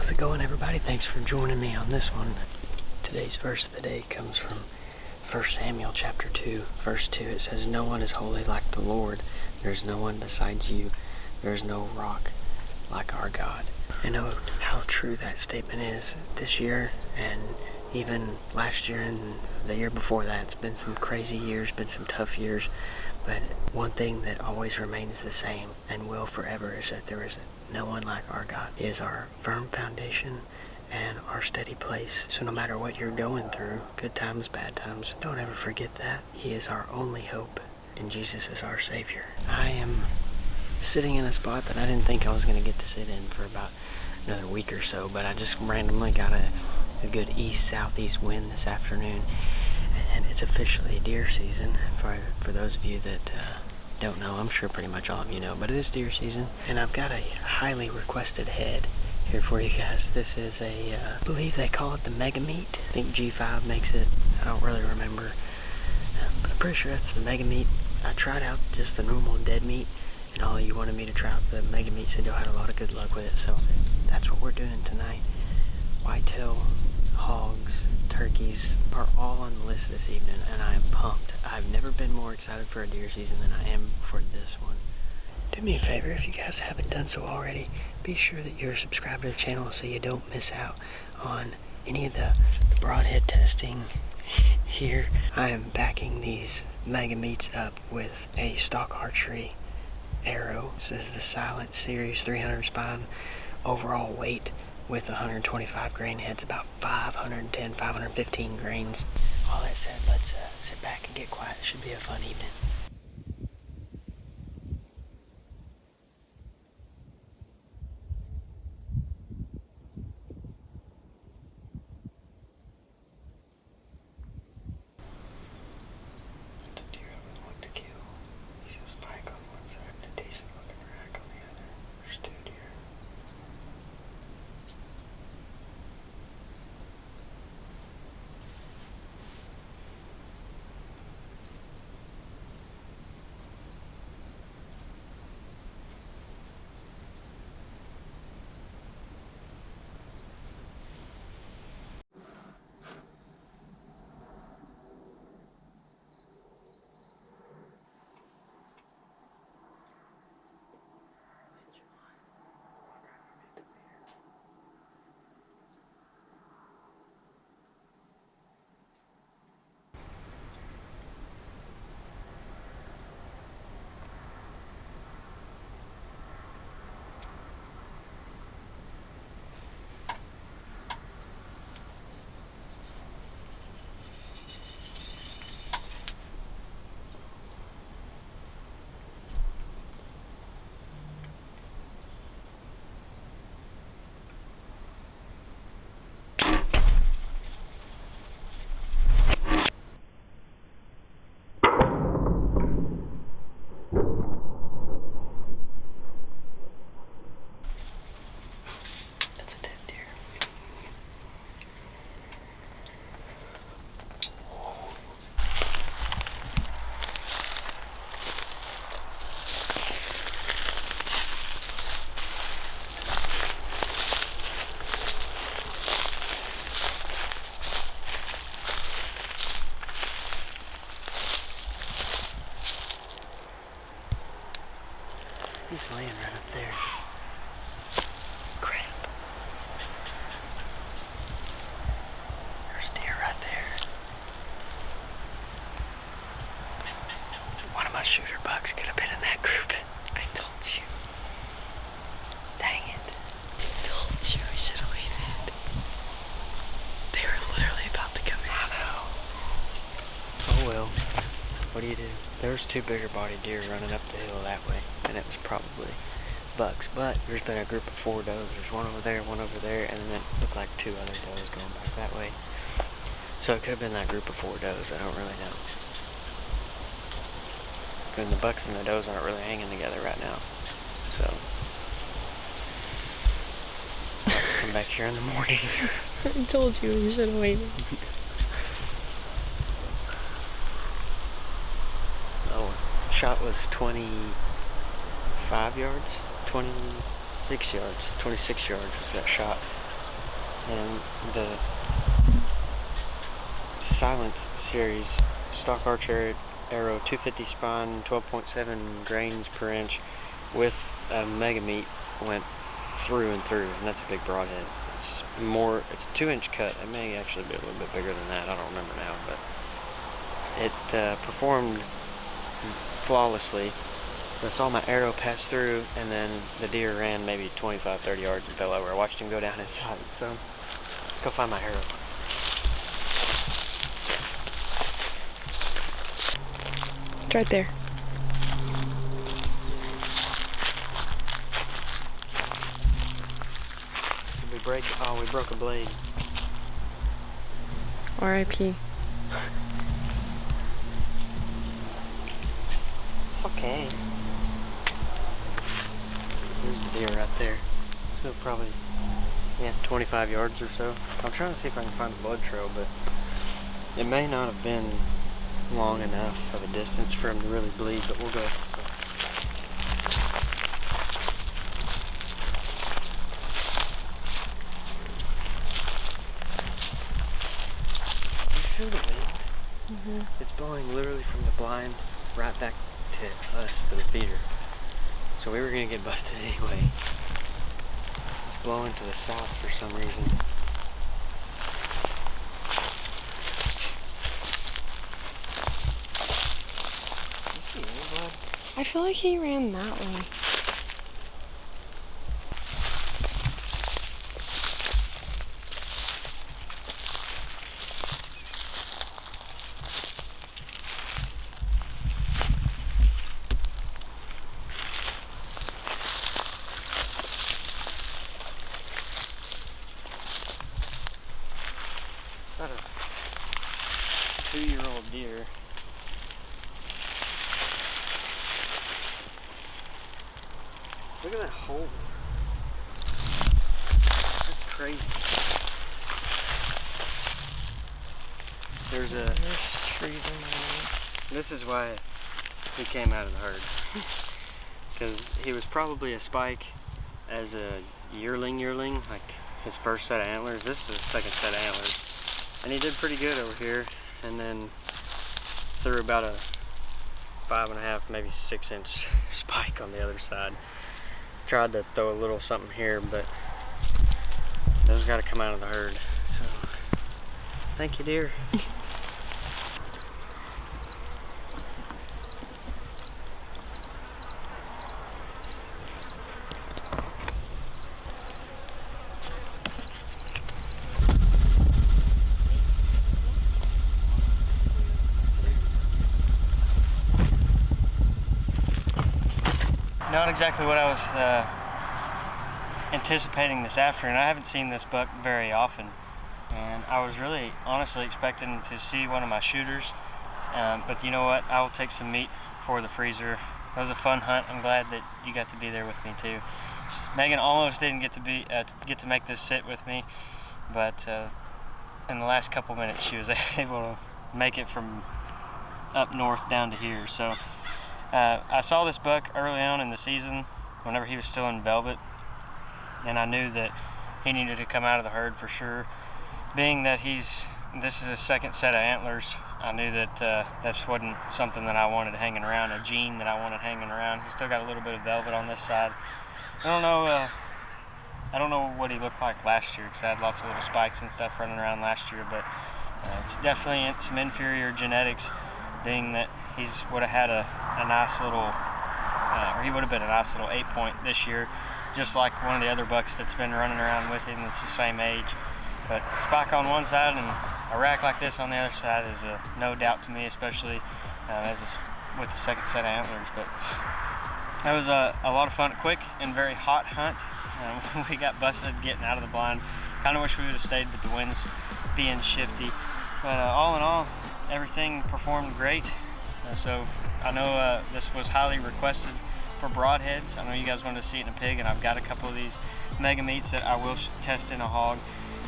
How's it going, everybody? Thanks for joining me on this one. Today's verse of the day comes from 1 Samuel chapter 2, verse 2. It says, "No one is holy like the Lord. There's no one besides you. There's no rock like our God." I know how true that statement is this year, and even last year and the year before that. It's been some crazy years, been some tough years, but one thing that always remains the same and will forever is that there is no one like our God. He is our firm foundation and our steady place. So no matter what you're going through, good times, bad times, don't ever forget that. He is our only hope, and Jesus is our Savior. I am sitting in a spot that I didn't think I was going to get to sit in for about another week or so, but I just randomly got a good east-southeast wind this afternoon, and it's officially deer season. For those of you that don't know, I'm sure pretty much all of you know, but it is deer season, and I've got a highly requested head here for you guys. This is I believe they call it the Mega Meat. I think G5 makes it. I don't really remember, but I'm pretty sure that's the Mega Meat. I tried out just the normal dead meat, and all of you wanted me to try out the Mega Meat, said y'all had a lot of good luck with it, so that's what we're doing tonight. Whitetail, hogs, turkeys are all on the list this evening, and I am pumped. I've never been more excited for a deer season than I am for this one. Do me a favor, if you guys haven't done so already, be sure that you're subscribed to the channel so you don't miss out on any of the broadhead testing here. I am backing these Mega Meats up with a stock archery arrow. This is the Silent Series 300 spine. Overall weight with 125 grain heads, about 510, 515 grains. All that said, let's sit back and get quiet. It should be a fun evening. That's a deer I would want to kill. He's a spike on one side and a decent looking rack on the other. There's two deer. He's laying right up there. Crap. There's deer right there. One of my shooter bucks could have been in that group. I told you. Dang it. I told you we should have waited. They were literally about to come in. I know. Oh well. What do you do? There was two bigger bodied deer running up the hill that way, and it was probably bucks, but there's been a group of 4 does. There's one over there, and then it looked like 2 other does going back that way. So it could have been that group of 4 does, I don't really know. And the bucks and the does aren't really hanging together right now, so I'll have to come back here in the morning. I told you we should have waited. Shot was 25 yards, 26 yards was that shot. And the Silence series stock archer arrow, 250 spine, 12.7 grains per inch with a mega meat went through and through, and that's a big broadhead. It's a 2-inch cut. It may actually be a little bit bigger than that. I don't remember now, but it performed flawlessly. I saw my arrow pass through, and then the deer ran maybe 25-30 yards and fell over. I watched him go down inside. So let's go find my arrow. It's right there. We broke a blade. R.I.P. It's okay. There's the deer right there. So probably, 25 yards or so. I'm trying to see if I can find the blood trail, but it may not have been long enough of a distance for him to really bleed, but we'll go. Feel the wind? Mm-hmm. It's blowing literally from the blind right back to us, to the feeder. So we were gonna get busted anyway. It's blowing to the south for some reason. You see any blood? I feel like he ran that way. About a 2-year-old deer. Look at that hole. That's crazy. There's a trees in my way. This is why he came out of the herd. Because he was probably a spike as a yearling, like his first set of antlers. This is his second set of antlers. And he did pretty good over here, and then threw about a 5.5, maybe 6-inch spike on the other side. Tried to throw a little something here, but those got to come out of the herd. So, thank you, dear. Not exactly what I was anticipating this afternoon. I haven't seen this buck very often, and I was really honestly expecting to see one of my shooters, but you know what, I will take some meat for the freezer. It was a fun hunt. I'm glad that you got to be there with me too. Megan almost didn't get to make this sit with me, but in the last couple minutes she was able to make it from up north down to here. So I saw this buck early on in the season whenever he was still in velvet, and I knew that he needed to come out of the herd for sure. Being that this is his second set of antlers, I knew that that wasn't something that I wanted hanging around, a gene that I wanted hanging around. He's still got a little bit of velvet on this side. I don't know what he looked like last year, because I had lots of little spikes and stuff running around last year, but it's definitely some inferior genetics, being that he would have had a nice little, or he would have been a nice little 8-point this year, just like one of the other bucks that's been running around with him that's the same age. But spike on one side and a rack like this on the other side is no doubt to me, especially with the second set of antlers. But that was a lot of fun, quick and very hot hunt. We got busted getting out of the blind. Kind of wish we would have stayed with the winds being shifty. But all in all, everything performed great. So I know this was highly requested for broadheads. I know you guys wanted to see it in a pig, and I've got a couple of these mega meats that I will test in a hog.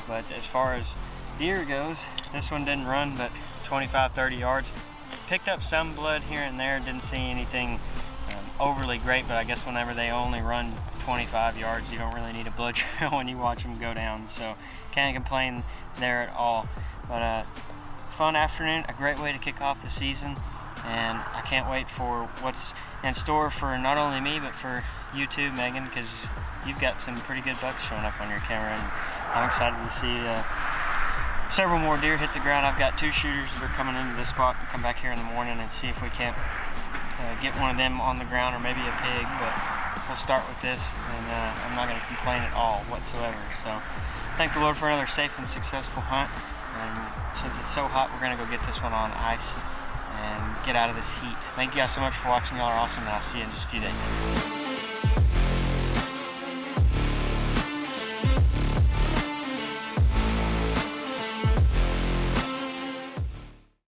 But as far as deer goes, this one didn't run but 25-30 yards. Picked up some blood here and there, didn't see anything overly great, but I guess whenever they only run 25 yards. You don't really need a blood trail when you watch them go down, so can't complain there at all. But fun afternoon, a great way to kick off the season, and I can't wait for what's in store for not only me but for you too, Megan, because you've got some pretty good bucks showing up on your camera, and I'm excited to see several more deer hit the ground. I've got 2 shooters that are coming into this spot and come back here in the morning and see if we can't get one of them on the ground, or maybe a pig, but we'll start with this, and I'm not going to complain at all whatsoever. So thank the Lord for another safe and successful hunt, and since it's so hot, we're going to go get this one on ice and get out of this heat. Thank you guys so much for watching. Y'all are awesome, and I'll see you in just a few days.